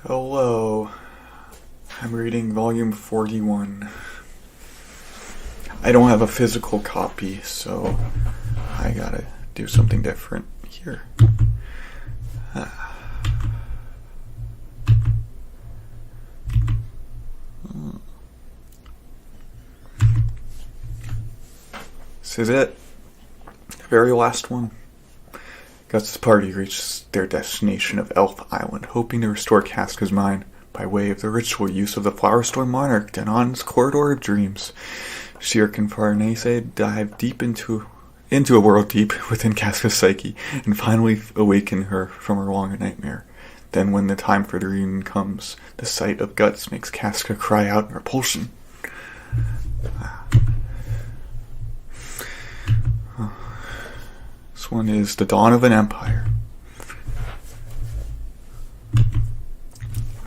Hello. I'm reading volume 41. I don't have a physical copy, so I gotta do something different here. This is it. The very last one. Gus's party reached their destination of Elf Island, hoping to restore Casca's mind by way of the ritual use of the Flower Storm Monarch Danon's Corridor of Dreams. Shirk and Farnese dive deep into a world deep within Casca's psyche and finally awaken her from her long nightmare. Then when the time for the reunion comes, the sight of guts makes Casca cry out in repulsion. This one is The Dawn of an Empire.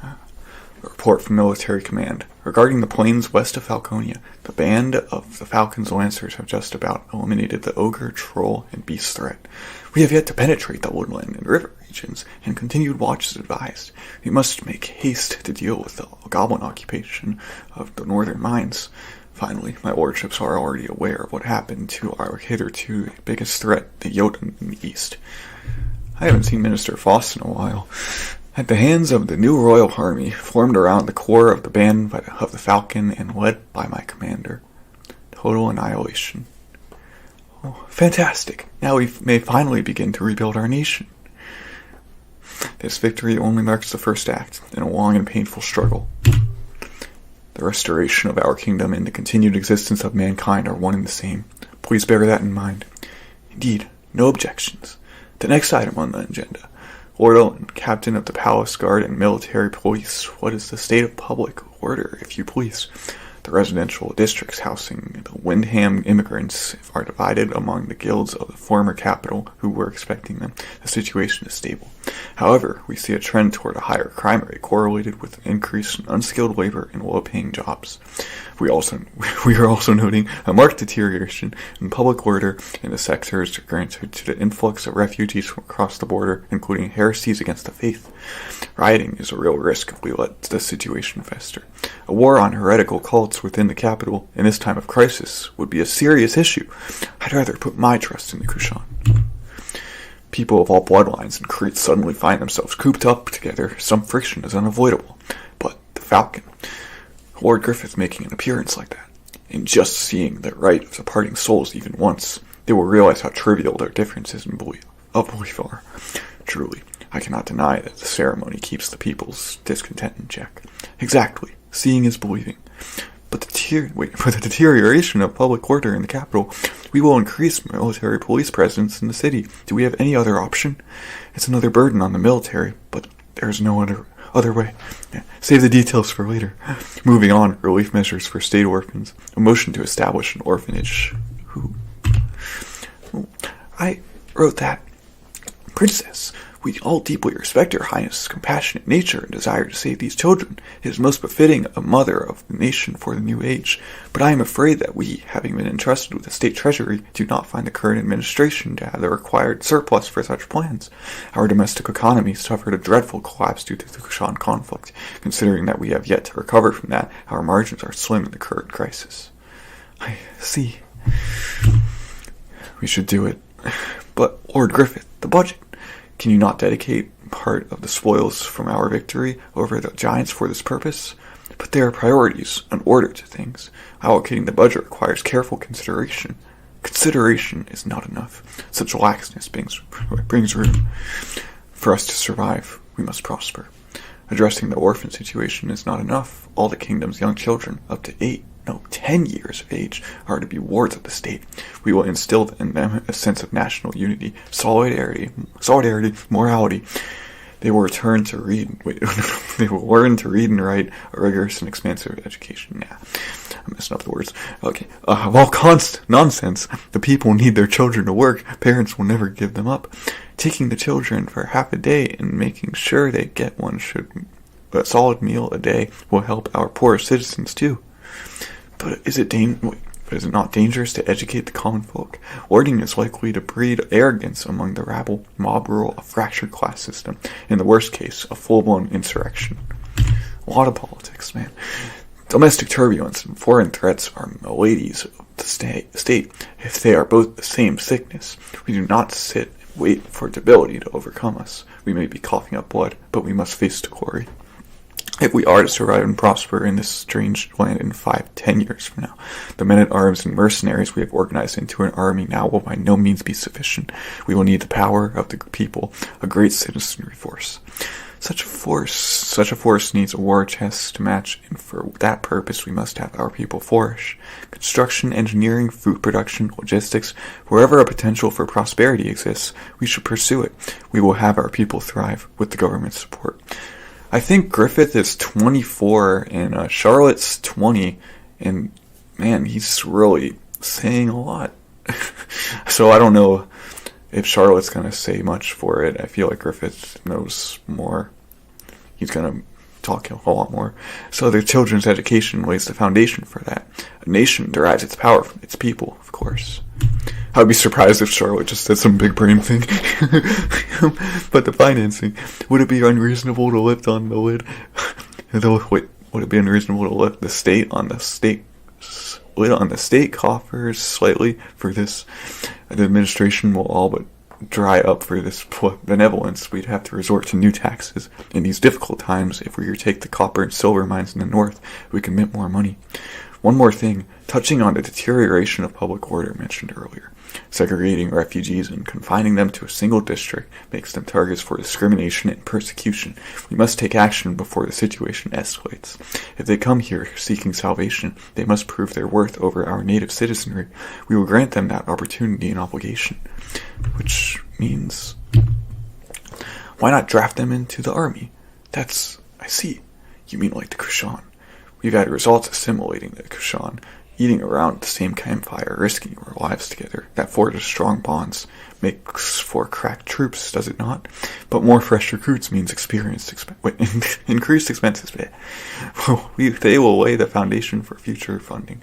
A report from Military Command. Regarding the plains west of Falconia, the band of the Falcon's Lancers have just about eliminated the ogre, troll, and beast threat. We have yet to penetrate the woodland and river regions, and continued watch is advised. We must make haste to deal with the goblin occupation of the northern mines. Finally, my lordships are already aware of what happened to our hitherto biggest threat, the Jotun in the east. I haven't seen Minister Foss in a while. At the hands of the new royal army, formed around the core of the band of the Falcon and led by my commander. Total annihilation. Oh, fantastic! Now we may finally begin to rebuild our nation. This victory only marks the first act in a long and painful struggle. The restoration of our kingdom and the continued existence of mankind are one and the same. Please bear that in mind. Indeed, no objections. The next item on the agenda. Lord Owen, Captain of the Palace Guard and Military Police, what is the state of public order, if you please? The residential districts housing the Windham immigrants are divided among the guilds of the former capital who were expecting them. The situation is stable. However, we see a trend toward a higher crime rate correlated with an increase in unskilled labor and low-paying jobs. We are also noting a marked deterioration in public order in the sectors granted to the influx of refugees from across the border, including heresies against the faith. Rioting is a real risk if we let the situation fester. A war on heretical cults within the capital in this time of crisis would be a serious issue. I'd rather put my trust in the Kushan. People of all bloodlines in Crete suddenly find themselves cooped up together. Some friction is unavoidable. But the Falcon, Lord Griffith making an appearance like that, and just seeing the right of departing souls even once, they will realize how trivial their differences in belief are. Truly, I cannot deny that the ceremony keeps the people's discontent in check. Exactly. Seeing is believing. But for the deterioration of public order in the capital, we will increase military police presence in the city. Do we have any other option? It's another burden on the military, but there's no other way. Save the details for later. Moving on, relief measures for state orphans. A motion to establish an orphanage. I wrote that. Princess, we all deeply respect your highness' compassionate nature and desire to save these children. It is most befitting a mother of the nation for the new age. But I am afraid that we, having been entrusted with the state treasury, do not find the current administration to have the required surplus for such plans. Our domestic economy suffered a dreadful collapse due to the Kushan conflict. Considering that we have yet to recover from that, our margins are slim in the current crisis. I see. We should do it. But, Lord Griffith, the budget. Can you not dedicate part of the spoils from our victory over the giants for this purpose? But there are priorities, an order to things. Allocating the budget requires careful consideration. Consideration is not enough. Such laxness brings room. For us to survive, we must prosper. Addressing the orphan situation is not enough. All the kingdom's young children, up to 10 years of age, are to be wards of the state. We will instill in them a sense of national unity, solidarity, morality. They will learn to read and write, a rigorous and expansive education. I'm messing up the words. Okay. Of all nonsense, the people need their children to work. Parents will never give them up. Taking the children for half a day and making sure they get a solid meal a day will help our poor citizens too. But is it not dangerous to educate the common folk? Lording is likely to breed arrogance among the rabble, mob rule, a fractured class system, in the worst case, a full-blown insurrection. A lot of politics, man. Domestic turbulence and foreign threats are maladies of the state. If they are both the same sickness, we do not sit and wait for debility to overcome us. We may be coughing up blood, but we must face the quarry. If we are to survive and prosper in this strange land in 5-10 years from now, the men-at-arms and mercenaries we have organized into an army now will by no means be sufficient. We will need the power of the people, a great citizenry force. Such a force needs a war chest to match, and for that purpose we must have our people flourish. Construction, engineering, food production, logistics, wherever a potential for prosperity exists, we should pursue it. We will have our people thrive with the government's support. I think Griffith is 24 and Charlotte's 20, and man, he's really saying a lot. So I don't know if Charlotte's going to say much for it. I feel like Griffith knows more. He's going to talk a lot more. So their children's education lays the foundation for that. A nation derives its power from its people, of course. I would be surprised if Charlotte just did some big brain thing. But the financing, would it be unreasonable to lift on the lid? Would it be unreasonable to lift the state on the state lid on the state coffers slightly for this? The administration will all but dry up for this benevolence. We'd have to resort to new taxes. In these difficult times, if we were to take the copper and silver mines in the north, we can mint more money. One more thing, touching on the deterioration of public order mentioned earlier. Segregating refugees and confining them to a single district makes them targets for discrimination and persecution. We must take action before the situation escalates. If they come here seeking salvation, they must prove their worth over our native citizenry. We will grant them that opportunity and obligation. Which means, why not draft them into the army? I see. You mean like the Kushan. We've had results assimilating the Kushan, eating around the same campfire, risking our lives together. That forges strong bonds, makes for crack troops, does it not? But more fresh recruits means increased expenses. They will lay the foundation for future funding.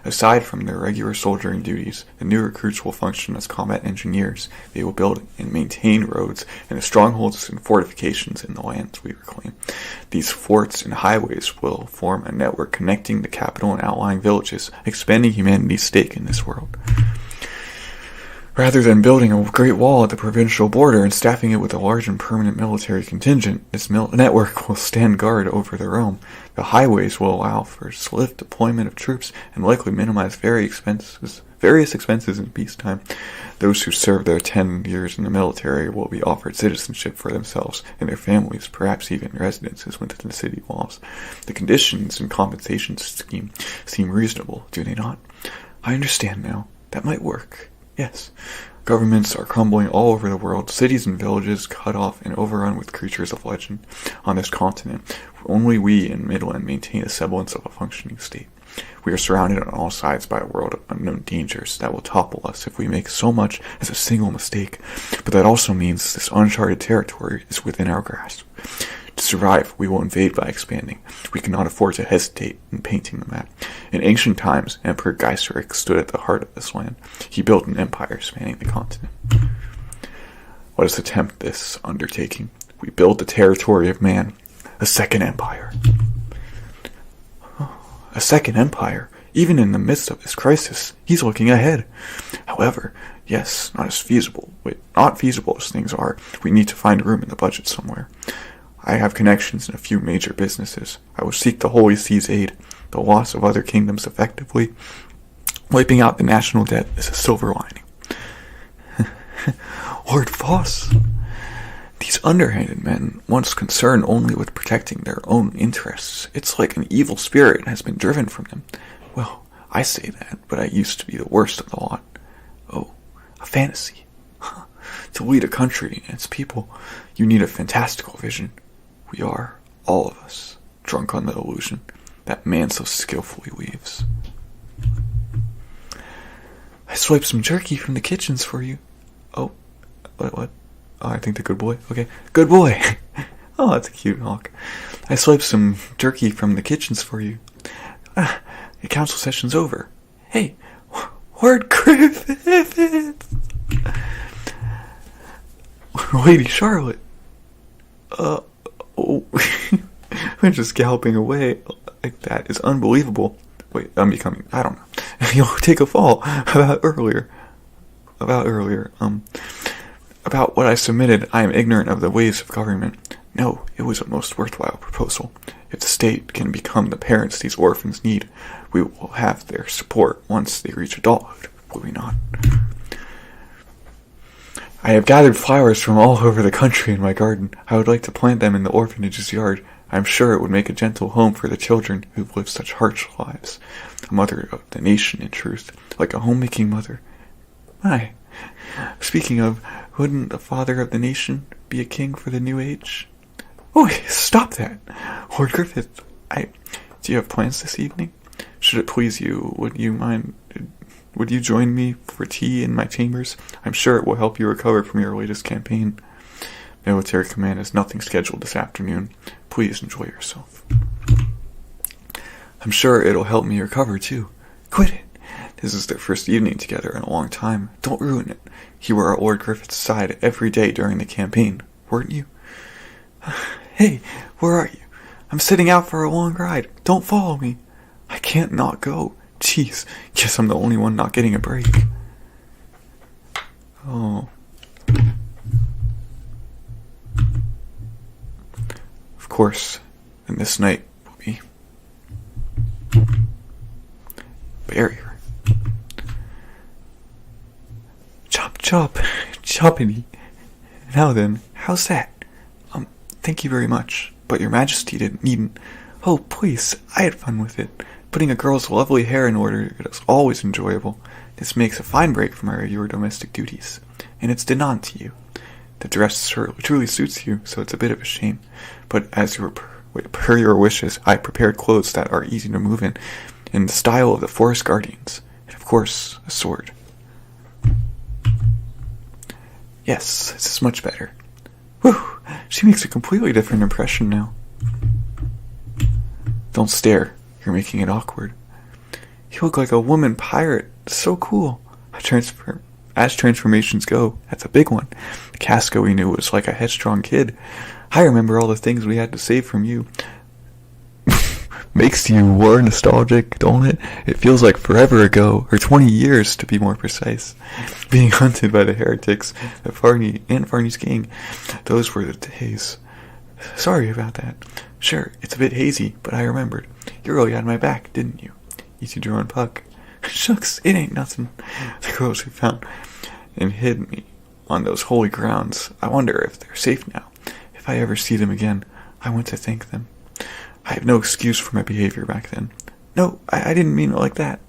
Aside from their regular soldiering duties, the new recruits will function as combat engineers. They will build and maintain roads and the strongholds and fortifications in the lands we reclaim. These forts and highways will form a network connecting the capital and outlying villages, expanding humanity's stake in this world. Rather than building a great wall at the provincial border and staffing it with a large and permanent military contingent, this network will stand guard over the realm. The highways will allow for swift deployment of troops and likely minimize various expenses in peacetime. Those who serve their 10 years in the military will be offered citizenship for themselves and their families, perhaps even residences within the city walls. The conditions and compensation scheme seem reasonable, do they not? I understand now. That might work. Yes. Governments are crumbling all over the world, cities and villages cut off and overrun with creatures of legend. On this continent, only we in Midland maintain a semblance of a functioning state. We are surrounded on all sides by a world of unknown dangers that will topple us if we make so much as a single mistake. But that also means this uncharted territory is within our grasp. To survive, we will invade by expanding. We cannot afford to hesitate in painting the map. In ancient times, Emperor Geiserik stood at the heart of this land. He built an empire spanning the continent. Let us attempt this undertaking. We build the territory of man, a second empire. A second empire? Even in the midst of this crisis, he's looking ahead. However, yes, not feasible as things are, we need to find room in the budget somewhere. I have connections in a few major businesses. I will seek the Holy See's aid. The loss of other kingdoms effectively wiping out the national debt is a silver lining. Lord Voss, these underhanded men, once concerned only with protecting their own interests, it's like an evil spirit has been driven from them. Well, I say that, but I used to be the worst of the lot. Oh, a fantasy. To lead a country and its people, you need a fantastical vision. We are, all of us, drunk on the illusion that man so skillfully weaves. I swiped some jerky from the kitchens for you. Oh, what? Oh, I think the good boy. Okay, good boy. Oh, that's a cute hawk. I swiped some jerky from the kitchens for you. The council session's over. Hey, Lord Griffith! Lady Charlotte. Oh, When just galloping away like that is unbelievable. Wait, I'm becoming, I don't know. You'll take a fall about earlier. About what I submitted, I am ignorant of the ways of government. No, it was a most worthwhile proposal. If the state can become the parents these orphans need, we will have their support once they reach adulthood, will we not? I have gathered flowers from all over the country in my garden. I would like to plant them in the orphanage's yard. I am sure it would make a gentle home for the children who've lived such harsh lives. A mother of the nation, in truth, like a homemaking mother. My, speaking of, wouldn't the father of the nation be a king for the new age? Oh, stop that! Lord Griffith, do you have plans this evening? Should it please you, would you join me for tea in my chambers? I'm sure it will help you recover from your latest campaign. Military command has nothing scheduled this afternoon. Please enjoy yourself. I'm sure it'll help me recover, too. Quit it! This is their first evening together in a long time. Don't ruin it. You were at Lord Griffith's side every day during the campaign, weren't you? Hey, where are you? I'm setting out for a long ride. Don't follow me. I can't not go. Jeez, guess I'm the only one not getting a break. Oh. Of course, then this night will be barrier. Chop, chop, choppity. Now then, how's that? Thank you very much, but your majesty needn't. Oh, please, I had fun with it. Putting a girl's lovely hair in order is always enjoyable. This makes a fine break from your domestic duties, and it's denied to you. The dress truly suits you, so it's a bit of a shame. But as per your wishes, I prepared clothes that are easy to move in the style of the Forest Guardians, and of course, a sword. Yes, this is much better. Whew, she makes a completely different impression now. Don't stare, you're making it awkward. You look like a woman pirate, so cool. As transformations go, that's a big one. The Casca we knew was like a headstrong kid. I remember all the things we had to save from you. Makes you more nostalgic, don't it? It feels like forever ago, or 20 years to be more precise. Being hunted by the heretics, Farney's gang. Those were the days. Sorry about that. Sure, it's a bit hazy, but I remembered. You really had my back, didn't you? Isidro and Puck. Shucks, it ain't nothing. The girls who found and hid me on those holy grounds. I wonder if they're safe now. If I ever see them again, I want to thank them. I have no excuse for my behavior back then. No, I didn't mean it like that.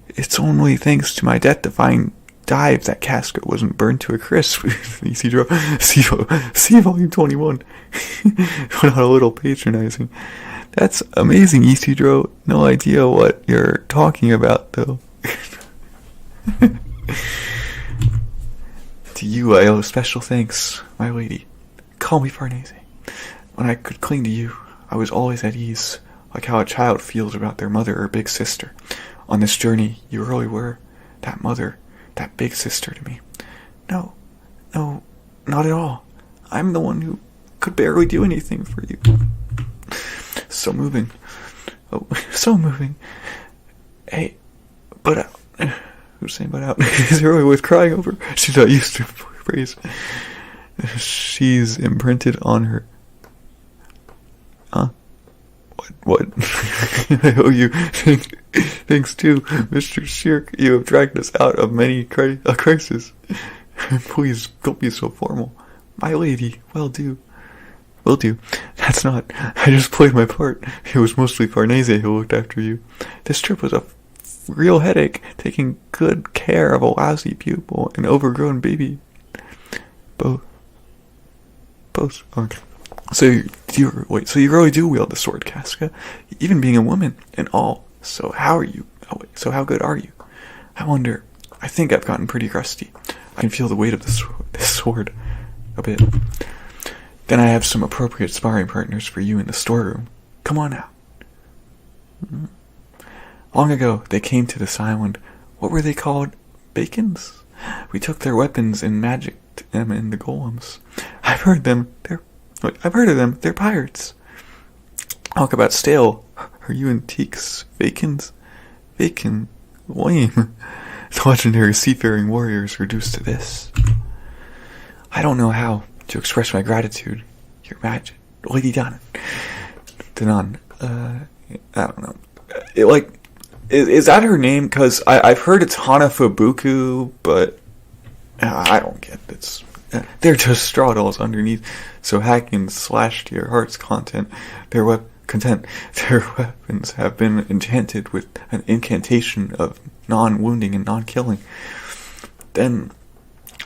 It's only thanks to my death-defying dive that Casca wasn't burned to a crisp. Isidro, see volume 21. Not a little patronizing. That's amazing, Isidro. No idea what you're talking about, though. To you I owe special thanks, my lady. Call me Farnese. When I could cling to you, I was always at ease, like how a child feels about their mother or big sister. On this journey, you really were that mother, that big sister to me. No, not at all. I'm the one who could barely do anything for you. So moving. Oh, so moving. Hey, but out. Who's saying but out? Is really worth crying over? She's not used to phrase. She's imprinted on her. Huh? What? I owe you. Thanks too, Mr. Shirk. You have dragged us out of many a crisis. Please, don't be so formal. My lady, will do. That's not. I just played my part. It was mostly Farnese who looked after you. This trip was a real headache, taking good care of a lousy pupil and overgrown baby. Both. Okay. So you really do wield the sword, Casca, even being a woman and all. So how good are you? I wonder. I think I've gotten pretty rusty. I can feel the weight of this sword a bit. Then I have some appropriate sparring partners for you in the storeroom. Come on out. Long ago, they came to this island. What were they called? Bacons? We took their weapons and magicked them into golems. I've heard them. They're Wait, I've heard of them. They're pirates. Talk about stale. Are you antiques? Vacant? Lame. The legendary seafaring warriors reduced to this. I don't know how to express my gratitude. Your Majesty. Lady Danan. I don't know. Is that her name? Because I've heard it's Hanafubuku, but I don't get it. They're just straw dolls underneath, so hack and slash to your heart's content. Their weapons have been enchanted with an incantation of non-wounding and non-killing. And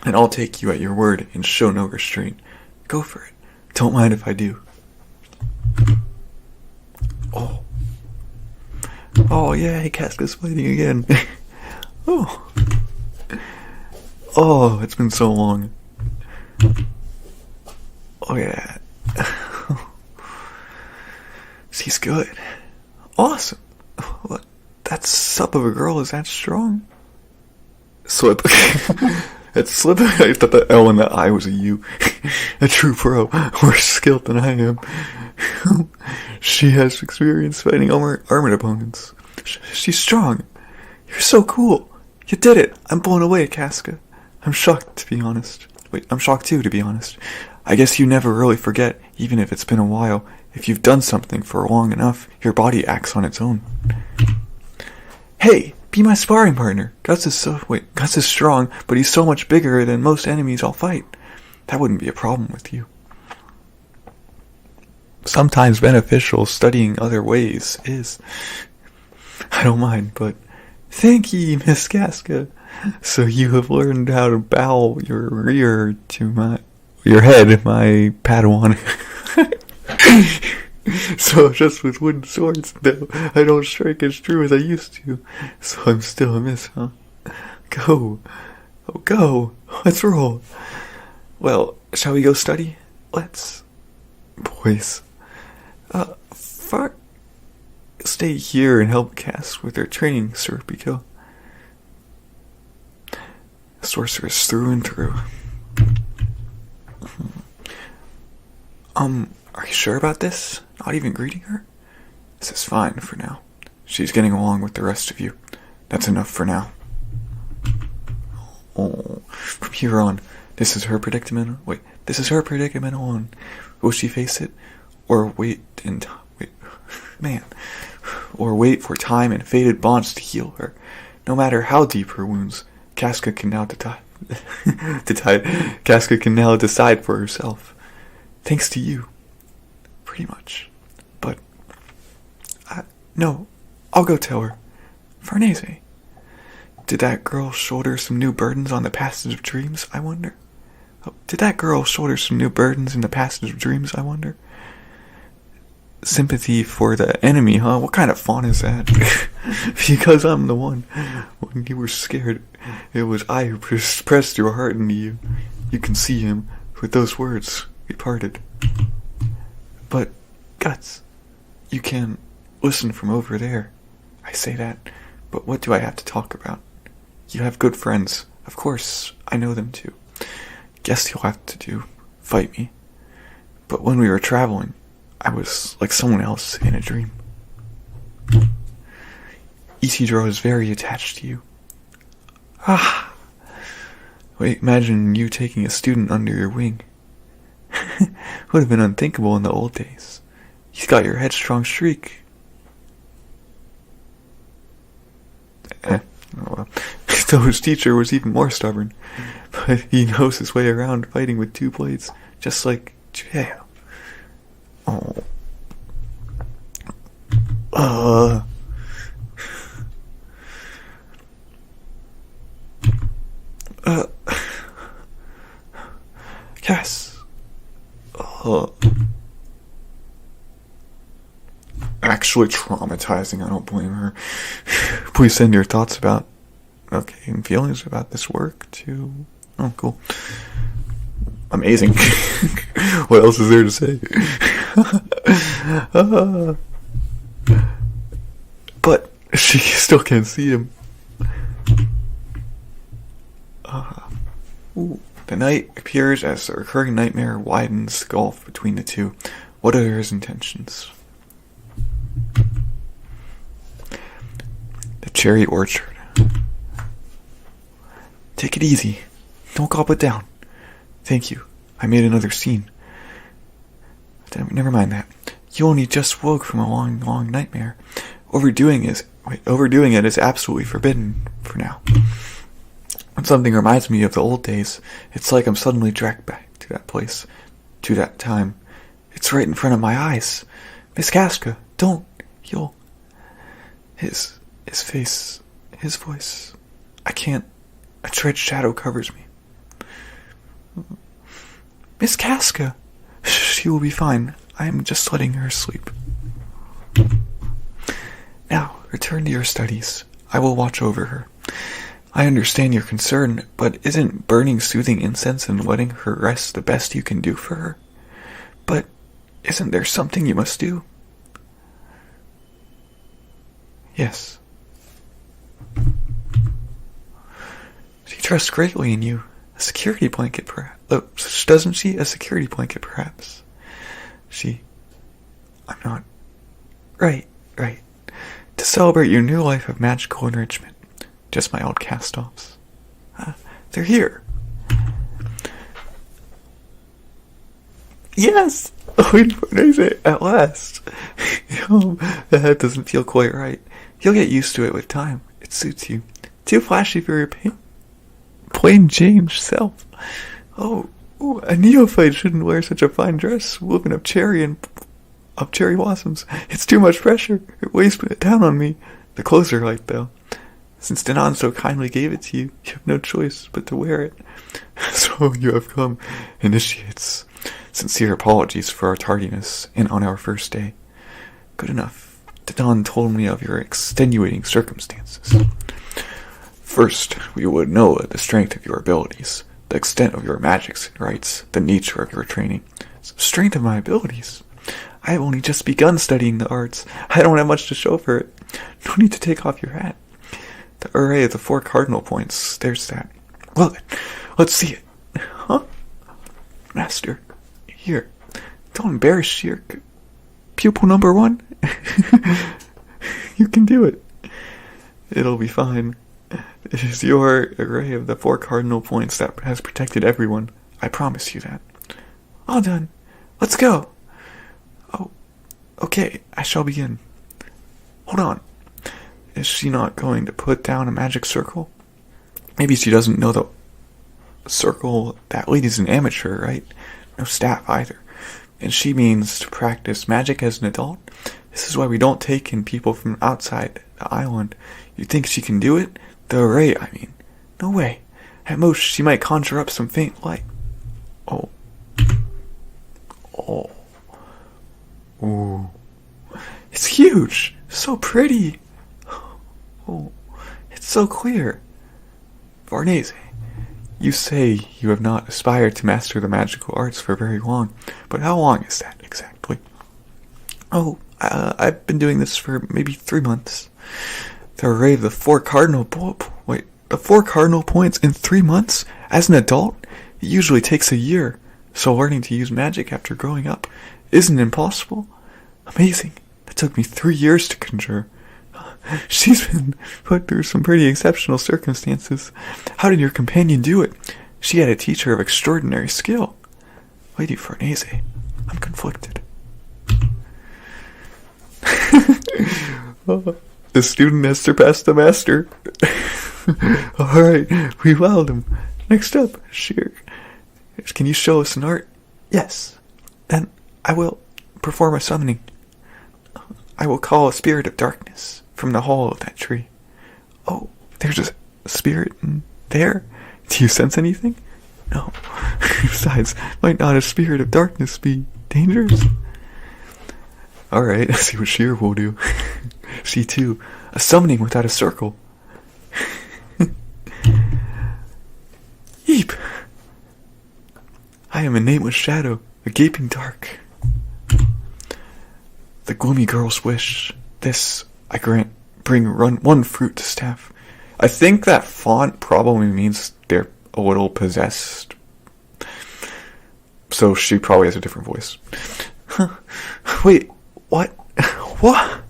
I'll take you at your word and show no restraint. Go for it. Don't mind if I do. Oh, yay, Casca's fighting again. Oh, it's been so long. Oh, yeah. She's good. Awesome. What? That sup of a girl is that strong? Slip. It's Slip. I thought the L and the I was a U. A true pro. More skilled than I am. She has experience fighting armored opponents. She's strong. You're so cool. You did it. I'm blown away, Casca. I'm shocked, to be honest. Wait, I'm shocked too, to be honest. I guess you never really forget, even if it's been a while. If you've done something for long enough, your body acts on its own. Hey, be my sparring partner. Gus is strong, but he's so much bigger than most enemies I'll fight. That wouldn't be a problem with you. Sometimes beneficial studying other ways is. I don't mind, but thank ye, Miss Casca. So you have learned how to bow your head, my Padawan. So just with wooden swords, though, I don't strike as true as I used to. So I'm still a miss, huh? Go. Oh, go. Let's roll. Well, shall we go study? Let's. Boys. Stay here and help Cass with their training, Sir Pico. Sorceress through and through. Are you sure about this? Not even greeting her? This is fine for now. She's getting along with the rest of you. That's enough for now. Oh, from here on, this is her predicament alone. Will she face it? Or wait for time and faded bonds to heal her? No matter how deep her wounds, Casca can now decide for herself. Thanks to you. Pretty much. But, no, I'll go tell her. Farnese, did that girl shoulder some new burdens on the Passage of Dreams, I wonder? Sympathy for the enemy, huh? What kind of font is that? Because I'm the one. When you were scared, it was I who pressed your heart into you. You can see him. With those words, we parted. But, Guts, you can listen from over there. I say that, but what do I have to talk about? You have good friends. Of course, I know them too. Guess you'll have to fight me. But when we were traveling, I was like someone else in a dream. Isidro is very attached to you. Wait, imagine you taking a student under your wing. Would have been unthinkable in the old days. He's got your headstrong streak. Oh well. Though his teacher was even more stubborn. But he knows his way around fighting with two blades, just like Judeo. Oh. Cass. Actually traumatizing, I don't blame her. Please send your thoughts and feelings about this work to... Oh, cool. Amazing. What else is there to say? But she still can't see him. Ooh. The night appears as the recurring nightmare widens the gulf between the two. What are his intentions? The cherry orchard. Take it easy. Don't gulp it down. Thank you. I made another scene. Never mind that. You only just woke from a long, long nightmare. Overdoing it is absolutely forbidden for now. When something reminds me of the old days, it's like I'm suddenly dragged back to that place, to that time. It's right in front of my eyes. Miss Casca, don't. You'll... His face, his voice. I can't. A dread shadow covers me. Miss Casca! She will be fine. I am just letting her sleep. Now, return to your studies. I will watch over her. I understand your concern, but isn't burning soothing incense and letting her rest the best you can do for her? But isn't there something you must do? Yes. She trusts greatly in you. A security blanket, perhaps. Doesn't she? A security blanket, perhaps. I'm not. Right. To celebrate your new life of magical enrichment. Just my old cast-offs. They're here. Yes! Wait for it at last. That doesn't feel quite right. You'll get used to it with time. It suits you. Too flashy for your plain Jane self. Oh, a neophyte shouldn't wear such a fine dress, woven of cherry blossoms. It's too much pressure. It weighs it down on me. The clothes are light, though. Since Danon so kindly gave it to you, you have no choice but to wear it. So you have come, initiates. Sincere apologies for our tardiness and on our first day. Good enough. Danon told me of your extenuating circumstances. First, we would know the strength of your abilities, the extent of your magics and rites, the nature of your training. Strength of my abilities? I have only just begun studying the arts. I don't have much to show for it. No need to take off your hat. The array of the 4 cardinal points, there's that. Well then, let's see it. Huh? Master, here. Don't embarrass your pupil number 1. You can do it. It'll be fine. It is your array of the 4 cardinal points that has protected everyone. I promise you that. All done. Let's go. Oh, okay, I shall begin. Hold on. Is she not going to put down a magic circle? Maybe she doesn't know the circle. That lady's an amateur, right? No staff either. And she means to practice magic as an adult? This is why we don't take in people from outside the island. You think she can do it? The array, I mean. No way. At most, she might conjure up some faint light. Oh. Ooh. It's huge. So pretty. Oh. It's so clear. Farnese, you say you have not aspired to master the magical arts for very long, but how long is that exactly? Oh, I've been doing this for maybe 3 months. The array of the 4 cardinal points in 3 months? As an adult, it usually takes a year, so learning to use magic after growing up isn't impossible. Amazing. That took me 3 years to conjure. She's been put through some pretty exceptional circumstances. How did your companion do it? She had a teacher of extraordinary skill. Lady Farnese, I'm conflicted. The student has surpassed the master. Alright, we wowed him. Next up, Sheer. Can you show us an art? Yes. Then I will perform a summoning. I will call a spirit of darkness from the hall of that tree. Oh, there's a spirit in there? Do you sense anything? No. Besides, might not a spirit of darkness be dangerous? Alright, let's see what Sheer will do. She too. A summoning without a circle. Eep! I am a nameless shadow, a gaping dark. The gloomy girl's wish. This, I grant, bring one fruit to staff. I think that font probably means they're a little possessed So she probably has a different voice. Wait, what? What?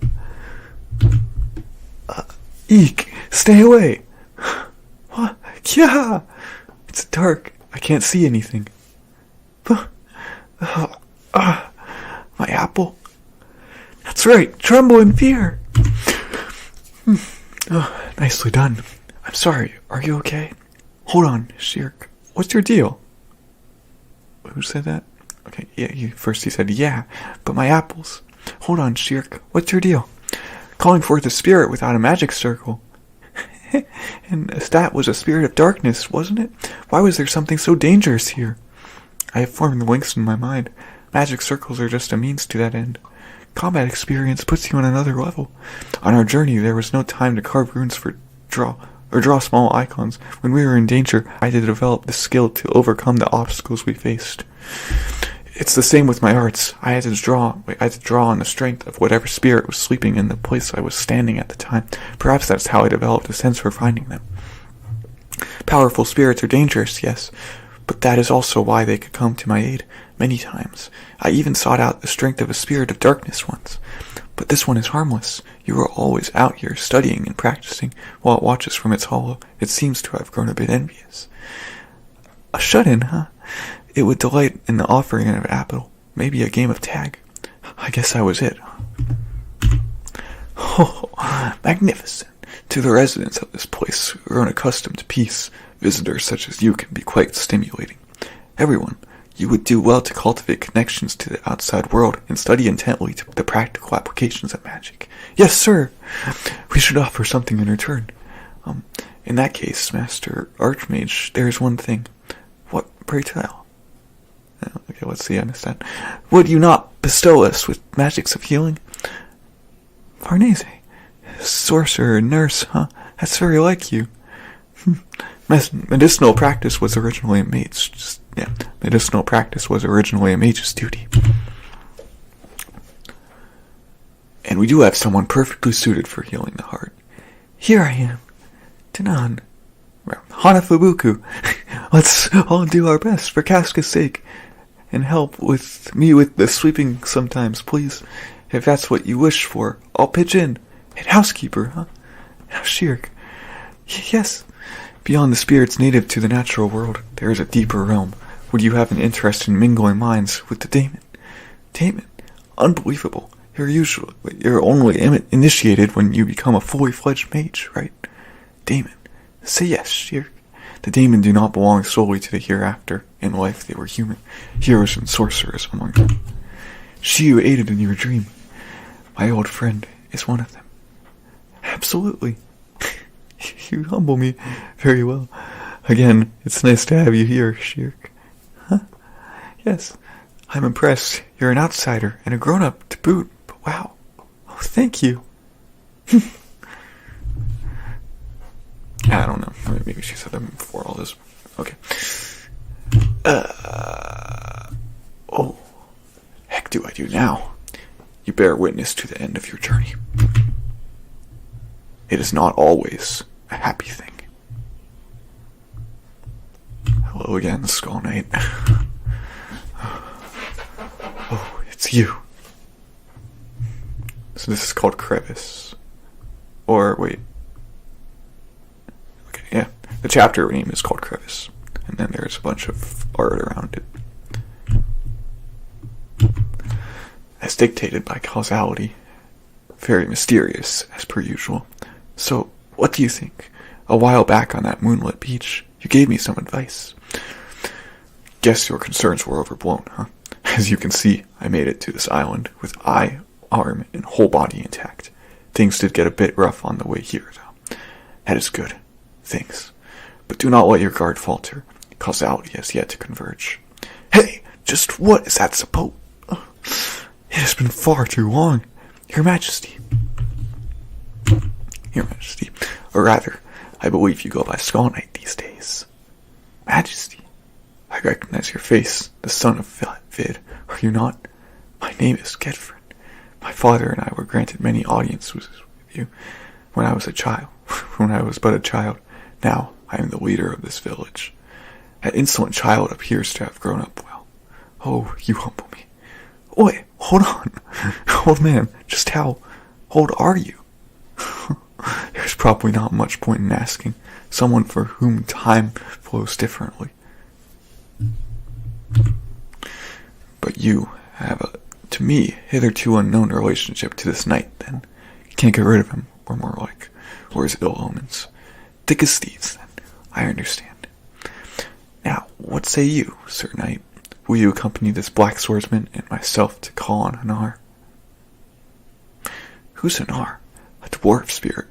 Eek! Stay away! What? Yeah! It's dark. I can't see anything. My apple. That's right. Tremble in fear. Nicely done. I'm sorry. Are you okay? Hold on, Shirk. What's your deal? Who said that? Okay, yeah, first he said, yeah, but my apples. Hold on, Shirk. What's your deal? Calling forth a spirit without a magic circle. And that was a spirit of darkness, wasn't it? Why was there something so dangerous here? I have formed the links in my mind. Magic circles are just a means to that end. Combat experience puts you on another level. On our journey, there was no time to carve runes for draw small icons. When we were in danger, I had to develop the skill to overcome the obstacles we faced. It's the same with my arts. I had to draw on the strength of whatever spirit was sleeping in the place I was standing at the time. Perhaps that's how I developed a sense for finding them. Powerful spirits are dangerous, yes, but that is also why they could come to my aid many times. I even sought out the strength of a spirit of darkness once. But this one is harmless. You are always out here studying and practicing while it watches from its hollow. It seems to have grown a bit envious. A shut-in, huh? It would delight in the offering of an apple. Maybe a game of tag. I guess I was it. Oh, magnificent. To the residents of this place who are unaccustomed to peace, visitors such as you can be quite stimulating. Everyone, you would do well to cultivate connections to the outside world and study intently the practical applications of magic. Yes, sir. We should offer something in return. In that case, Master Archmage, there is one thing. What, pray tell? Okay, let's see, I missed that. Would you not bestow us with magics of healing? Farnese. Sorcerer, nurse, huh? That's very like you. Medicinal practice was originally a mage's duty. And we do have someone perfectly suited for healing the heart. Here I am. Tanan. Hanafubuku. Let's all do our best for Casca's sake. And help with me with the sweeping sometimes, please. If that's what you wish for, I'll pitch in. And housekeeper, huh? Now, Shirk. Yes. Beyond the spirits native to the natural world, there is a deeper realm. Would you have an interest in mingling minds with the daemon? Daemon? Unbelievable. You're only initiated when you become a fully fledged mage, right? Daemon. Say yes, Shirk. The daemon do not belong solely to the hereafter. In life they were human. Heroes and sorcerers among them. She who aided in your dream. My old friend is one of them. Absolutely. You humble me very well. Again, it's nice to have you here, Shirk. Huh? Yes. I'm impressed. You're an outsider and a grown-up to boot. But wow. Oh, thank you. I don't know. Maybe she said that before all this. Okay. Oh. Heck do I do now? You bear witness to the end of your journey. It is not always a happy thing. Hello again, Skull Knight. Oh, it's you. So this is called Crevice. Or, wait. Okay, yeah. The chapter name is called Crevice. And then there's a bunch of art around it. As dictated by causality. Very mysterious, as per usual. So, what do you think? A while back on that moonlit beach, you gave me some advice. Guess your concerns were overblown, huh? As you can see, I made it to this island with eye, arm, and whole body intact. Things did get a bit rough on the way here, though. That is good. Thanks. But do not let your guard falter. Causality has yet to converge. Hey! Just what is that supposed? It has been far too long. Your Majesty. Your Majesty. Or rather, I believe you go by Skull Knight these days. Majesty. I recognize your face, the son of Vid, are you not? My name is Gedfrin. My father and I were granted many audiences with you when I was but a child. Now I am the leader of this village. That insolent child appears to have grown up well. Oh, you humble me. Oi, hold on. Old man, just how old are you? There's probably not much point in asking someone for whom time flows differently. But you have a, to me, hitherto unknown relationship to this knight, then. You can't get rid of him, or more like, or his ill omens. Thick as thieves, then. I understand. Now, what say you, Sir Knight? Will you accompany this black swordsman and myself to call on Anar? Who's Anar? A dwarf spirit,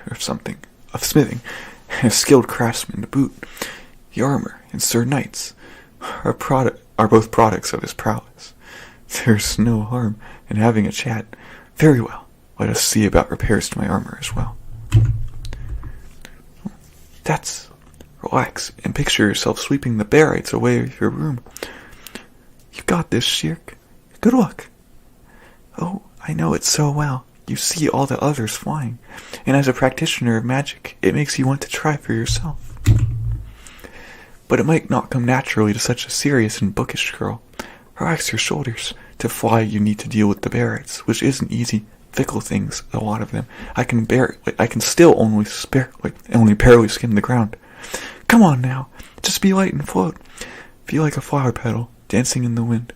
or something, of smithing, and a skilled craftsman to boot. The armor and Sir Knights are both products of his prowess. There's no harm in having a chat. Very well, let us see about repairs to my armor as well. Relax and picture yourself sweeping the barites away with your room. You got this, Shirk. Good luck. Oh, I know it so well. You see all the others flying, and as a practitioner of magic, it makes you want to try for yourself. But it might not come naturally to such a serious and bookish girl. Relax your shoulders. To fly, you need to deal with the barites, which isn't easy. Fickle things, a lot of them. I can still only barely skim the ground. Come on now, just be light and float. Feel like a flower petal dancing in the wind.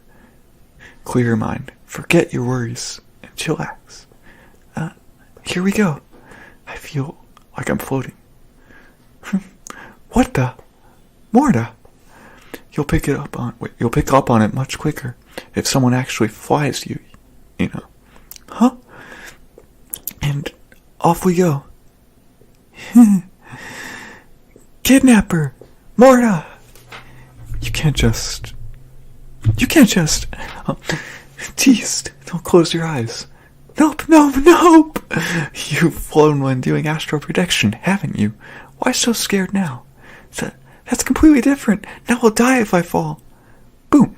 Clear your mind, forget your worries, and chillax. Here we go. I feel like I'm floating. What the? Morda! You'll pick up on it much quicker if someone actually flies you, you know. Huh? And off we go. Kidnapper! Morda! You can't just... Teased. Don't close your eyes. Nope. You've flown when doing astral projection, haven't you? Why so scared now? That's completely different. Now I'll die if I fall. Boom.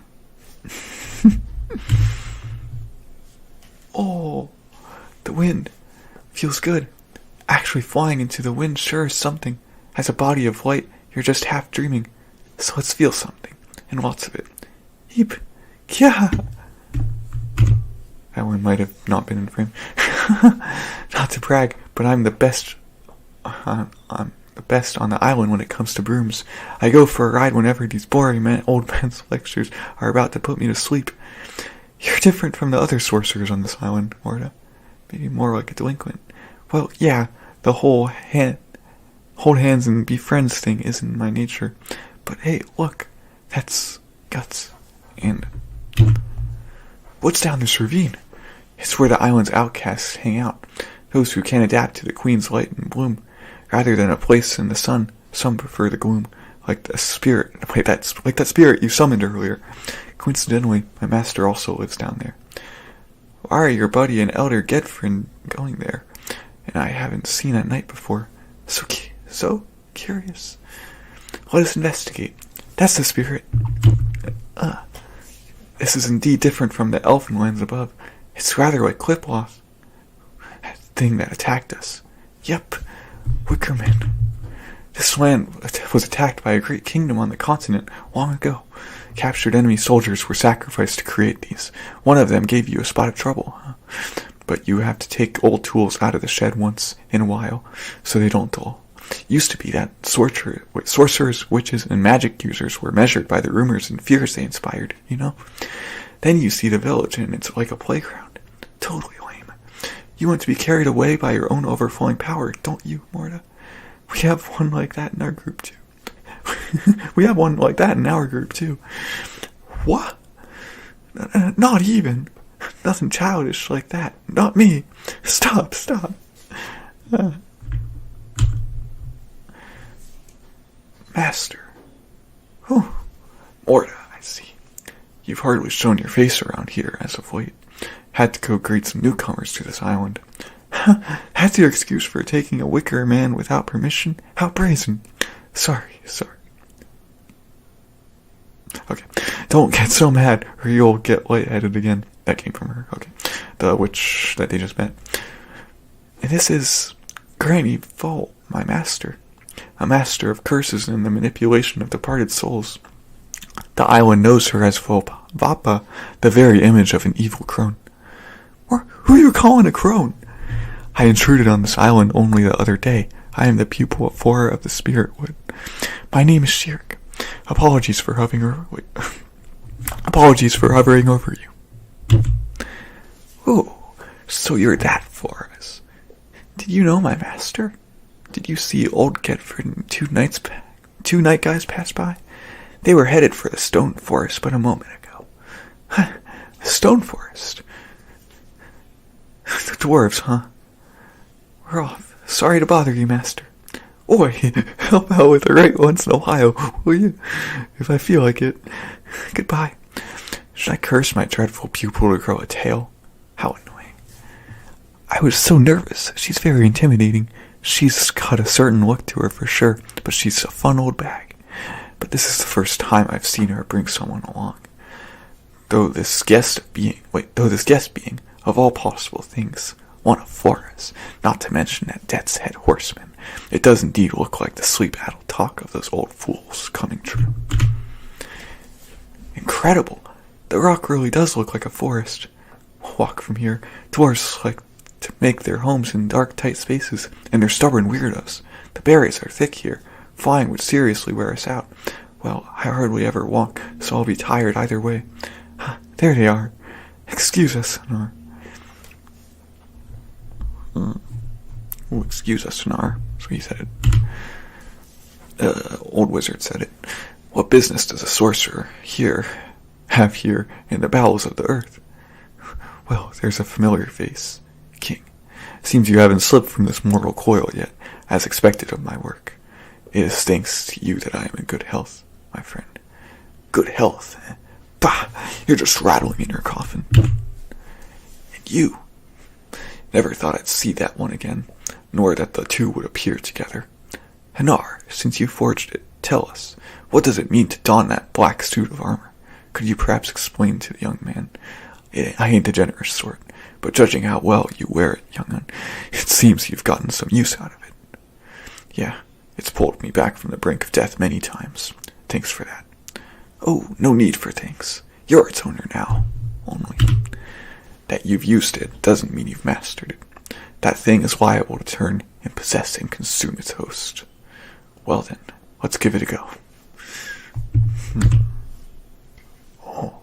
Oh, the wind. Feels good. Actually flying into the wind sure is something. As a body of light, you're just half dreaming. So let's feel something. And lots of it. Heap. Yeah. That one might have not been in frame. Not to brag, but I'm the best. I'm the best on the island when it comes to brooms. I go for a ride whenever these boring old man's lectures are about to put me to sleep. You're different from the other sorcerers on this island, Morda. Maybe more like a delinquent. Well, yeah, the hold hands and be friends thing isn't my nature. But hey, look, that's guts. And what's down this ravine? It's where the island's outcasts hang out. Those who can't adapt to the queen's light and bloom. Rather than a place in the sun, some prefer the gloom, like that spirit you summoned earlier. Coincidentally, my master also lives down there. Why are your buddy and elder Gedfriend going there? And I haven't seen at night before. So curious. Let us investigate. That's the spirit. This is indeed different from the elfin lands above. It's rather like Cliploth. That thing that attacked us. Yep. Wickerman. This land was attacked by a great kingdom on the continent long ago. Captured enemy soldiers were sacrificed to create these. One of them gave you a spot of trouble, huh? But you have to take old tools out of the shed once in a while, so they don't dull. Used to be that sorcerers, witches, and magic users were measured by the rumors and fears they inspired, you know? Then you see the village, and it's like a playground. Totally lame. You want to be carried away by your own overflowing power, don't you, Morda? We have one like that in our group, too. What? Not even. Nothing childish like that. Not me. Stop. Master. Whew. Morda, I see. You've hardly shown your face around here as of late. Had to go greet some newcomers to this island. That's your excuse for taking a wicker man without permission? How brazen. Sorry. Okay, don't get so mad or you'll get lightheaded again. That came from her, okay. The witch that they just met. And this is Granny Foal, my master. A master of curses and the manipulation of departed souls. The island knows her as Vapa, the very image of an evil crone. Who are you calling a crone? I intruded on this island only the other day. I am the pupil of 4 of the Spirit Wood. My name is Shirk. Apologies for hovering over you. Oh, so you're that for us. Did you know my master? Did you see old Gedford and 2 night guys pass by? They were headed for the Stone Forest but a moment ago. The Stone Forest? The dwarves, huh? We're off. Sorry to bother you, master. Oi, help out with the right once in a while, will you? If I feel like it. Goodbye. Should I curse my dreadful pupil to grow a tail? How annoying. I was so nervous. She's very intimidating. She's got a certain look to her for sure, but she's a fun old bag. But this is the first time I've seen her bring someone along. Though this guest being, of all possible things, one of Flora's, not to mention that Death's head horseman, it does indeed look like the sleep-addled talk of those old fools coming true. Incredible! The rock really does look like a forest. Walk from here. Dwarves like to make their homes in dark, tight spaces, and they're stubborn weirdos. The berries are thick here. Flying would seriously wear us out. Well, I hardly ever walk, so I'll be tired either way. There they are. Excuse us, Sonar. Excuse us, Sonar. So he said it. Old wizard said it. What business does a sorcerer have here in the bowels of the earth? Well, there's a familiar face. King. Seems you haven't slipped from this mortal coil yet, as expected of my work. It is thanks to you that I am in good health, my friend. Good health, eh? Bah! You're just rattling in your coffin. And you. Never thought I'd see that one again, nor that the two would appear together. Hanar, since you forged it, tell us, what does it mean to don that black suit of armor? Could you perhaps explain to the young man? I ain't the generous sort, but judging how well you wear it, young un, it seems you've gotten some use out of it. Yeah, it's pulled me back from the brink of death many times. Thanks for that. Oh, no need for thanks. You're its owner now. Only that you've used it doesn't mean you've mastered it. That thing is liable to turn and possess and consume its host. Well then, let's give it a go. Oh.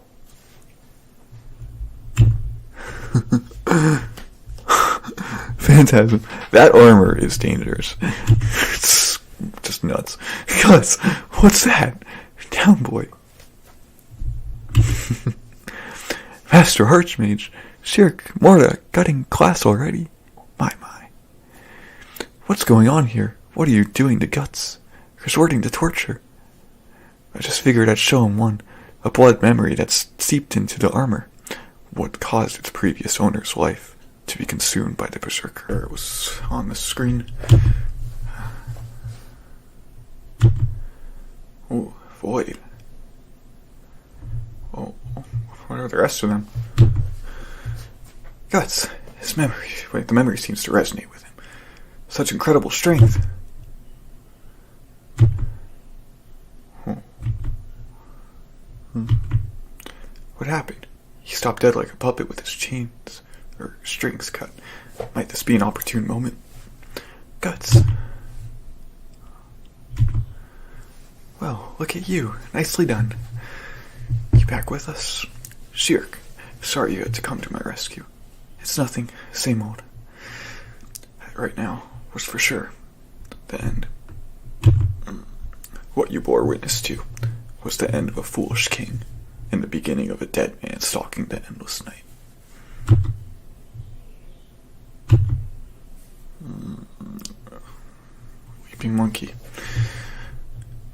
Phantasm. That armor is dangerous. It's just nuts. Guts, what's that? Down, boy. Master Archmage, Shirk, Morta, gutting class already. My. What's going on here? What are you doing to Guts? Resorting to torture? I just figured I'd show him one, a blood memory that's seeped into the armor. What caused its previous owner's life to be consumed by the Berserker. It was on the screen. Oh, void. Oh, what are the rest of them? Guts, his memory. Wait, the memory seems to resonate with him. Such incredible strength. What happened? He stopped dead like a puppet with his chains or strings cut. Might this be an opportune moment? Guts. Well, look at you. Nicely done. You back with us? Shirk, sorry you had to come to my rescue. It's nothing. Same old. Right now was for sure the end. What you bore witness to was the end of a foolish king and the beginning of a dead man stalking the endless night. Weeping monkey.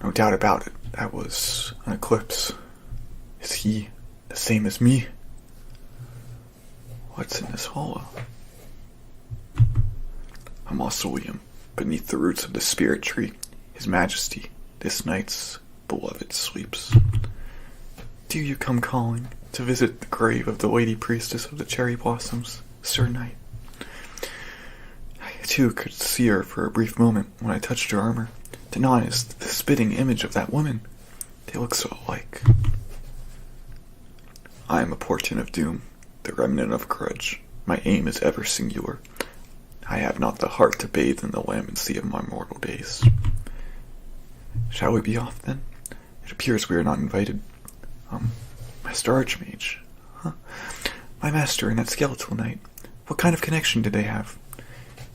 No doubt about it, that was an eclipse. Is he the same as me? What's in this hollow? A mausoleum beneath the roots of the spirit tree. His Majesty, this night's beloved, sleeps. Do you come calling to visit the grave of the Lady Priestess of the Cherry Blossoms, Sir Knight? I too could see her for a brief moment when I touched her armor. Danon is the spitting image of that woman. They look so alike. I am a portent of doom, the remnant of grudge. My aim is ever singular. I have not the heart to bathe in the lambent sea of my mortal days. Shall we be off, then? It appears we are not invited. Master Archmage. Huh? My master and that skeletal knight. What kind of connection did they have?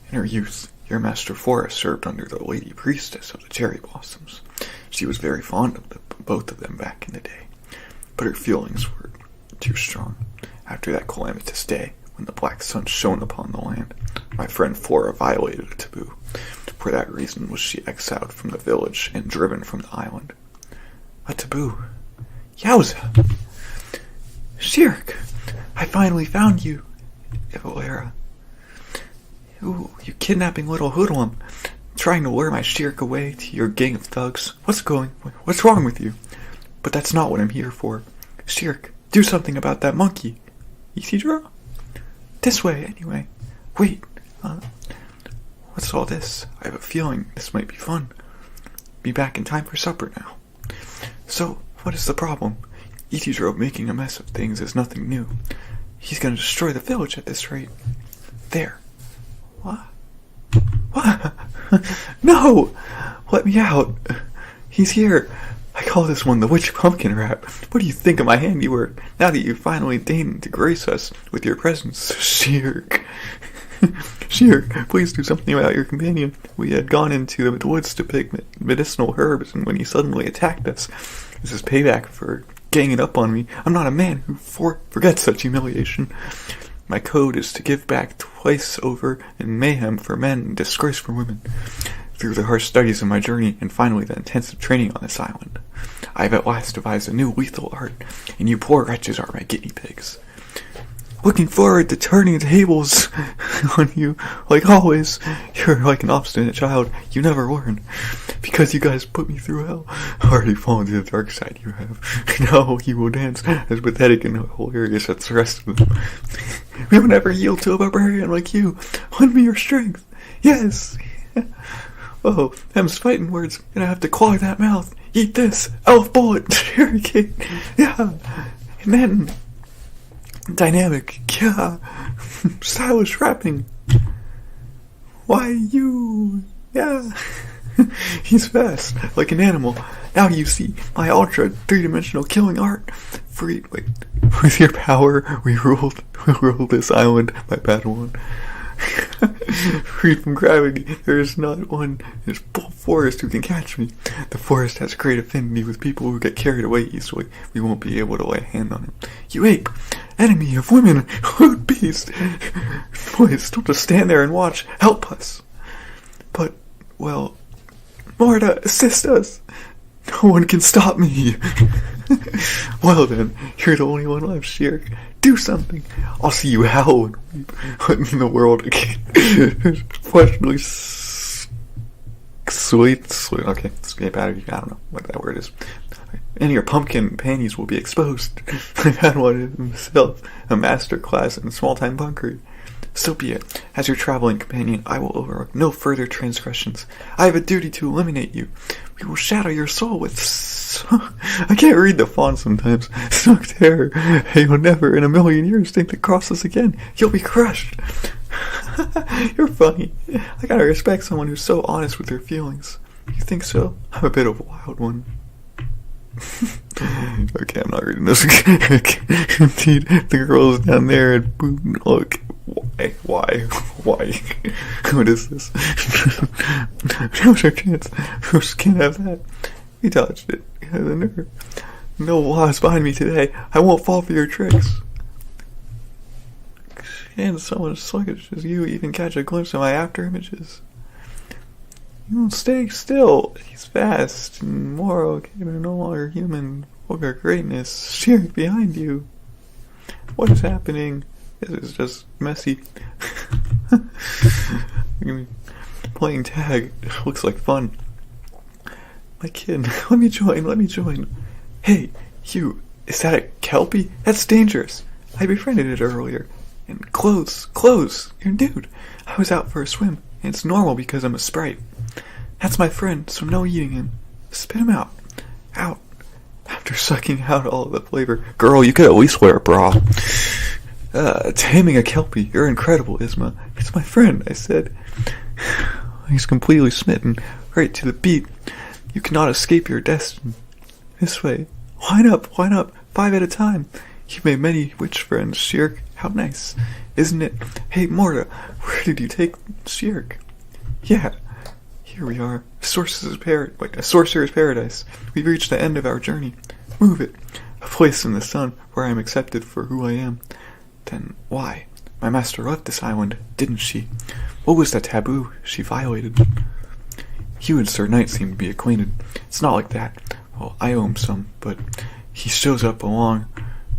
In her youth, your Master Forest served under the Lady Priestess of the Cherry Blossoms. She was very fond of both of them back in the day. But her feelings were too strong. After that calamitous day, when the black sun shone upon the land, my friend Flora violated a taboo. For that reason was she exiled from the village and driven from the island. A taboo? Yowza! Shirk! I finally found you, Evolera. You kidnapping little hoodlum, trying to lure my Shirk away to your gang of thugs. What's wrong with you? But that's not what I'm here for. Shirk, do something about that monkey. Easy draw? This way, anyway. Wait, what's all this? I have a feeling this might be fun. Be back in time for supper now. So, what is the problem? Ichijiro making a mess of things is nothing new. He's gonna destroy the village at this rate. There. What? What? No! Let me out. He's here. I call this one the Witch Pumpkin Rap. What do you think of my handiwork, now that you finally deigned to grace us with your presence, Shirk? Shirk, please do something about your companion. We had gone into the woods to pick medicinal herbs, and when he suddenly attacked us, this is payback for ganging up on me. I'm not a man who forgets such humiliation. My code is to give back twice over in mayhem for men and disgrace for women. Through the harsh studies of my journey, and finally the intensive training on this island, I have at last devised a new lethal art, and you poor wretches are my guinea pigs. Looking forward to turning the tables on you, like always. You're like an obstinate child. You never learn. Because you guys put me through hell. Already fallen to the dark side you have. Now you will dance as pathetic and hilarious as the rest of them. We will never yield to a barbarian like you. Lend me your strength. Yes. Oh, them's fighting words. Gonna have to clog that mouth. Eat this. Elf bullet. Hurricane. Yeah. And then... dynamic, yeah, stylish rapping. Why you, yeah. He's fast, like an animal. Now you see my ultra three-dimensional killing art. With your power, we ruled this island, my Padawan. Freed from gravity, there is not one in this full forest who can catch me. The forest has great affinity with people who get carried away easily. We won't be able to lay a hand on him. You ape! Enemy of women! Rude beast! Boys, don't just stand there and watch. Help us! But, well, Morta, assist us! No one can stop me! Well then, you're the only one left, Shirk. Do something. I'll see you howl and weep. What in the world again? Fleshly sweet. Okay, escape out of you. I don't know what that word is. And your pumpkin panties will be exposed. I've had one himself, a master class in small-time bunkery. So be it. As your traveling companion, I will overlook no further transgressions. I have a duty to eliminate you. We will shatter your soul with... I can't read the font sometimes. Sunk terror. You will never in a million years think to cross us again. You'll be crushed. You're funny. I gotta respect someone who's so honest with their feelings. You think so? I'm a bit of a wild one. Okay, I'm not reading this. Indeed, the girl's down there and boom, look. Why? What is this? Now's our chance. We can't have that. He dodged it. He had the nerve. No laws behind me today. I won't fall for your tricks. Can someone as sluggish as you even catch a glimpse of my after images? You won't stay still. He's fast and moral, and no longer human. Vulgar greatness. Shirk behind you. What is happening? This is just messy. Playing tag looks like fun. My kid, let me join. Hey, you, is that a Kelpie? That's dangerous. I befriended it earlier. And clothes, you're nude. I was out for a swim, and it's normal because I'm a sprite. That's my friend, so no eating him. Spit him out. Out. after sucking out all of the flavor. Girl, you could at least wear a bra. Taming a Kelpie, you're incredible, Isma. It's my friend, I said. He's completely smitten, right to the beat. You cannot escape your destiny. This way. Line up, 5 at a time. You've made many witch friends, Shirk. How nice, isn't it? Hey, Morta, where did you take Shirk? Yeah, here we are. A sorcerer's paradise. We've reached the end of our journey. Move it. A place in the sun where I am accepted for who I am. Then why? My master left this island, didn't she? What was that taboo she violated? You and Sir Knight seem to be acquainted. It's not like that. Well, I owe him some, but he shows up along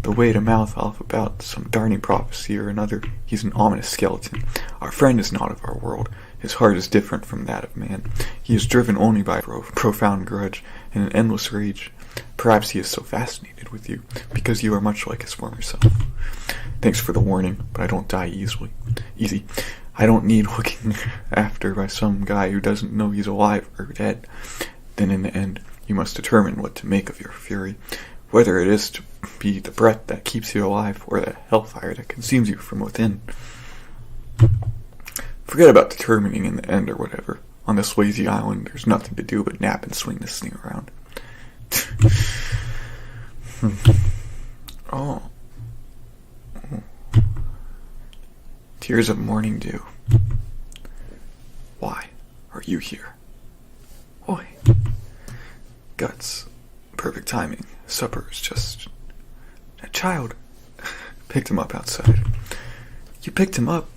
the way to mouth off about some darning prophecy or another. He's an ominous skeleton. Our friend is not of our world. His heart is different from that of man. He is driven only by a profound grudge and an endless rage. Perhaps he is so fascinated with you, because you are much like his former self. Thanks for the warning, but I don't die easy. I don't need looking after by some guy who doesn't know he's alive or dead. Then in the end, you must determine what to make of your fury, whether it is to be the breath that keeps you alive or the hellfire that consumes you from within. Forget about determining in the end or whatever. On this lazy island, there's nothing to do but nap and swing this thing around. Oh. Tears of morning dew. Why are you here? Oi. Guts. Perfect timing. Supper is just... A child. Picked him up outside. You picked him up?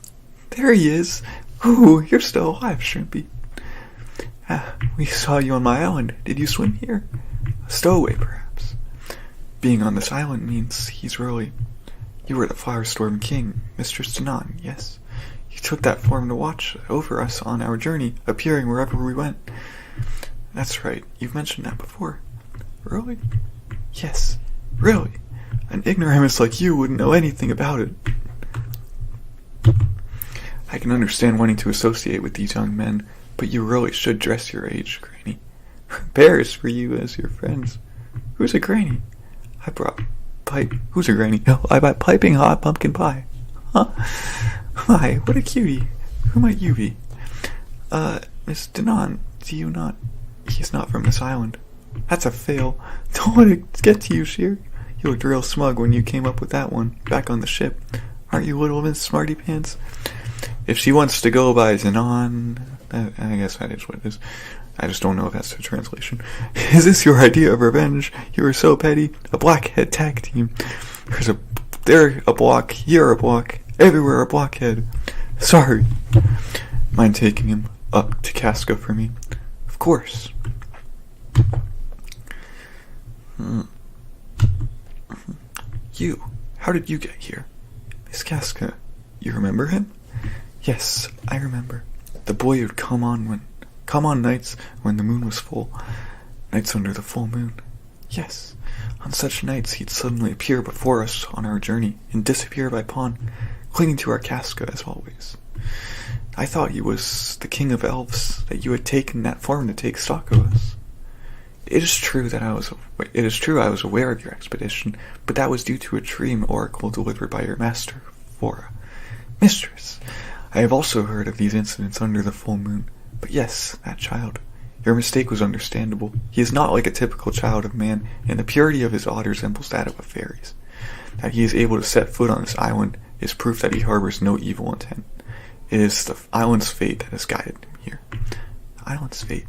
There he is. Ooh, you're still alive, Shrimpy. We saw you on my island. Did you swim here? A stowaway, perhaps. Being on this island means he's really... You were the Firestorm King, Mistress Danan, yes? You took that form to watch over us on our journey, appearing wherever we went. That's right, you've mentioned that before. Really? Yes, really. An ignoramus like you wouldn't know anything about it. I can understand wanting to associate with these young men, but you really should dress your age, Granny. Bears for you as your friends. Who's a granny? I brought... Who's a granny? Oh, I bought piping hot pumpkin pie. Huh? My, what a cutie. Who might you be? Miss Danan, do you not... He's not from this island. That's a fail. Don't let it get to you, Sheer. You looked real smug when you came up with that one, back on the ship. Aren't you, little Miss Smarty Pants? If she wants to go by Danan... I guess that is what it is. I just don't know if that's the translation. Is this your idea of revenge? You are so petty. A blackhead tag team. They're a block, you're a block, everywhere a blockhead. Sorry. Mind taking him up to Casca for me? Of course. You, how did you get here? Miss Casca, you remember him? Yes, I remember. The boy who'd come on nights when the moon was full, nights under the full moon. Yes, on such nights he'd suddenly appear before us on our journey and disappear by pawn, clinging to our Casca as always. I thought he was the king of elves, that you had taken that form to take stock of us. It is true I was aware of your expedition, but that was due to a dream oracle delivered by your master, Fora. Mistress, I have also heard of these incidents under the full moon. But yes, that child. Your mistake was understandable. He is not like a typical child of man, and the purity of his heart resembles that of a fairy's. That he is able to set foot on this island is proof that he harbors no evil intent. It is the island's fate that has guided him here. The island's fate.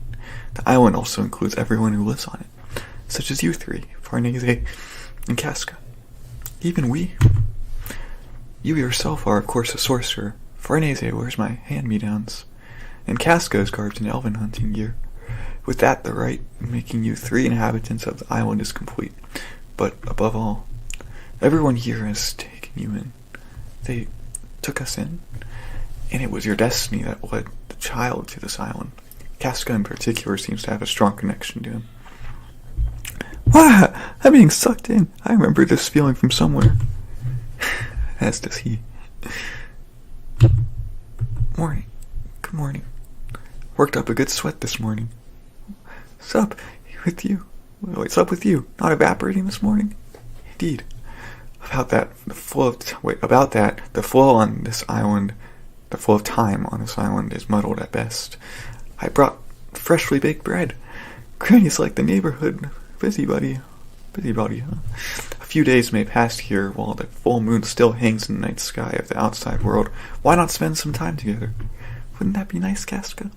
The island also includes everyone who lives on it, such as you three, Farnese and Casca. Even we. You yourself are, of course, a sorcerer. Farnese wears my hand-me-downs, and Casca is garbed in elven hunting gear. With that, the rite making you 3 inhabitants of the island is complete. But above all, everyone here has taken you in. They took us in, and it was your destiny that led the child to this island. Casca in particular seems to have a strong connection to him. Wow, I'm being sucked in. I remember this feeling from somewhere. As does he. Morning. Good morning. Worked up a good sweat this morning. Sup, with you? What's up with you? Not evaporating this morning? Indeed. The flow on this island, the flow of time on this island is muddled at best. I brought freshly baked bread. Granny's like the neighborhood busybody, huh? A few days may pass here while the full moon still hangs in the night sky of the outside world. Why not spend some time together? Wouldn't that be nice, Casca?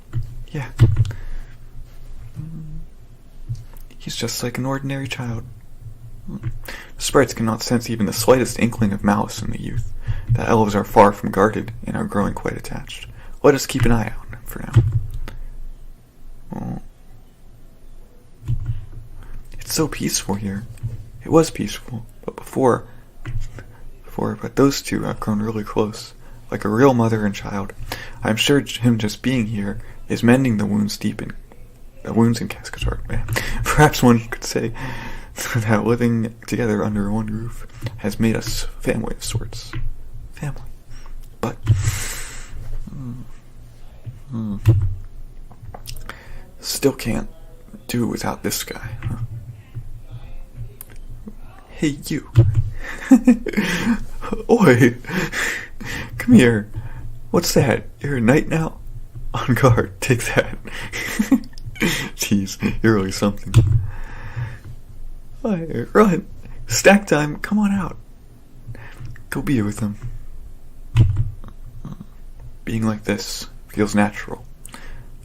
Yeah. He's just like an ordinary child. The sprites cannot sense even the slightest inkling of malice in the youth. The elves are far from guarded and are growing quite attached. Let us keep an eye out for now. Oh. It's so peaceful here. It was peaceful, but but those two have grown really close, like a real mother and child. I'm sure him just being here is mending the wounds in Casca's heart. Perhaps one could say that living together under one roof has made us family of sorts. Family. But still can't do without this guy, huh? Hey, you. Oi. Come here. What's that? You're a knight now? On guard. Take that. Jeez, you're really something. Oi, run. Stack time. Come on out. Go be with him. Being like this feels natural.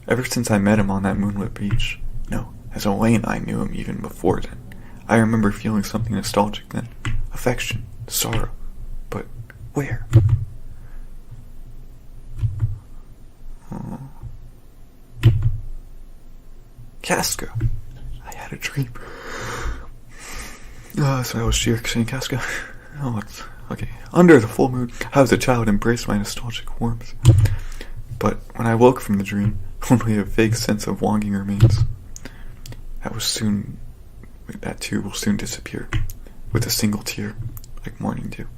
Ever since I met him on that moonlit beach. No, as Elaine I knew him even before then. I remember feeling something nostalgic then. Affection, sorrow. But where? Oh. Casca. I had a dream. So I was saying Casca. Oh, it's okay. Under the full moon, I was a child embraced my nostalgic warmth. But when I woke from the dream, only a vague sense of longing remains. That too will soon disappear, with a single tear, like morning dew.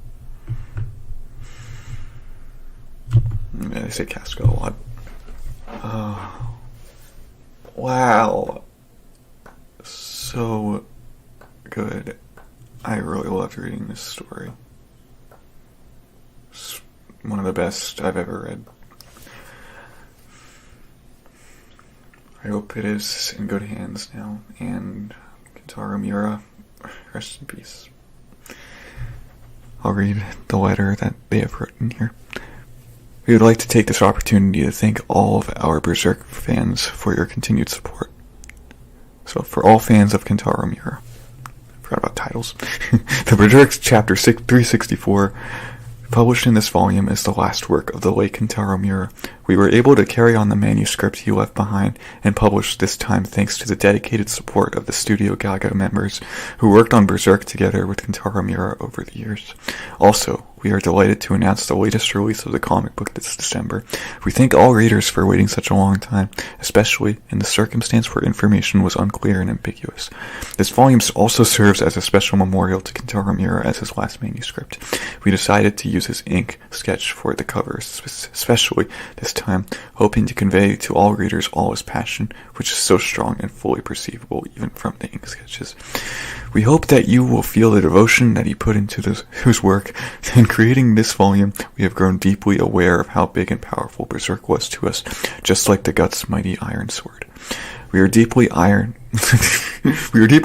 I say Casca a lot. Oh, wow. So good. I really loved reading this story. It's one of the best I've ever read. I hope it is in good hands now, and Kentaro Miura, rest in peace. I'll read the letter that they have written here. We would like to take this opportunity to thank all of our Berserk fans for your continued support. So, for all fans of Kentaro Miura, I forgot about titles. The Berserk Chapter 364, published in this volume, is the last work of the late Kentaro Miura. We were able to carry on the manuscript he left behind and publish this time thanks to the dedicated support of the Studio Gaga members who worked on Berserk together with Kentaro Miura over the years. Also, we are delighted to announce the latest release of the comic book this December. We thank all readers for waiting such a long time, especially in the circumstance where information was unclear and ambiguous. This volume also serves as a special memorial to Kentaro Miura as his last manuscript. We decided to use his ink sketch for the covers, especially this time, hoping to convey to all readers all his passion, which is so strong and fully perceivable even from the ink sketches. We hope that you will feel the devotion that he put into his work. In creating this volume, we have grown deeply aware of how big and powerful Berserk was to us, just like the Guts' mighty iron sword. We are deeply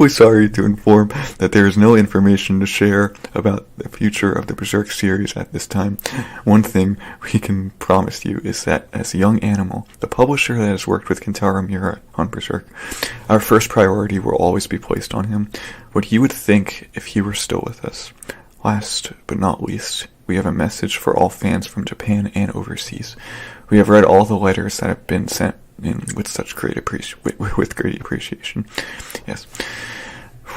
sorry to inform that there is no information to share about the future of the Berserk series at this time. One thing we can promise you is that as a young animal, the publisher that has worked with Kentaro Miura on Berserk, our first priority will always be placed on him, what he would think if he were still with us. Last but not least, we have a message for all fans from Japan and overseas. We have read all the letters that have been sent in with great appreciation. Yes.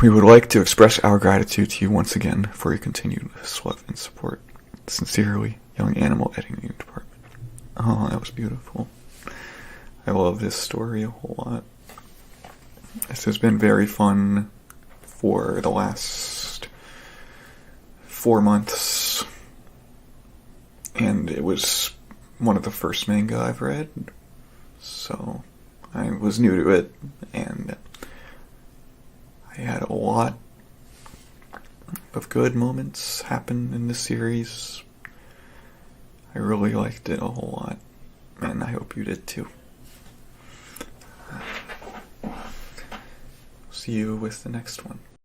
We would like to express our gratitude to you once again for your continued love and support. Sincerely, Young Animal Editing Department. Oh, that was beautiful. I love this story a whole lot. This has been very fun for the last 4 months, and it was one of the first manga I've read, so I was new to it, and I They had a lot of good moments happen in this series. I really liked it a whole lot, and I hope you did too. See you with the next one.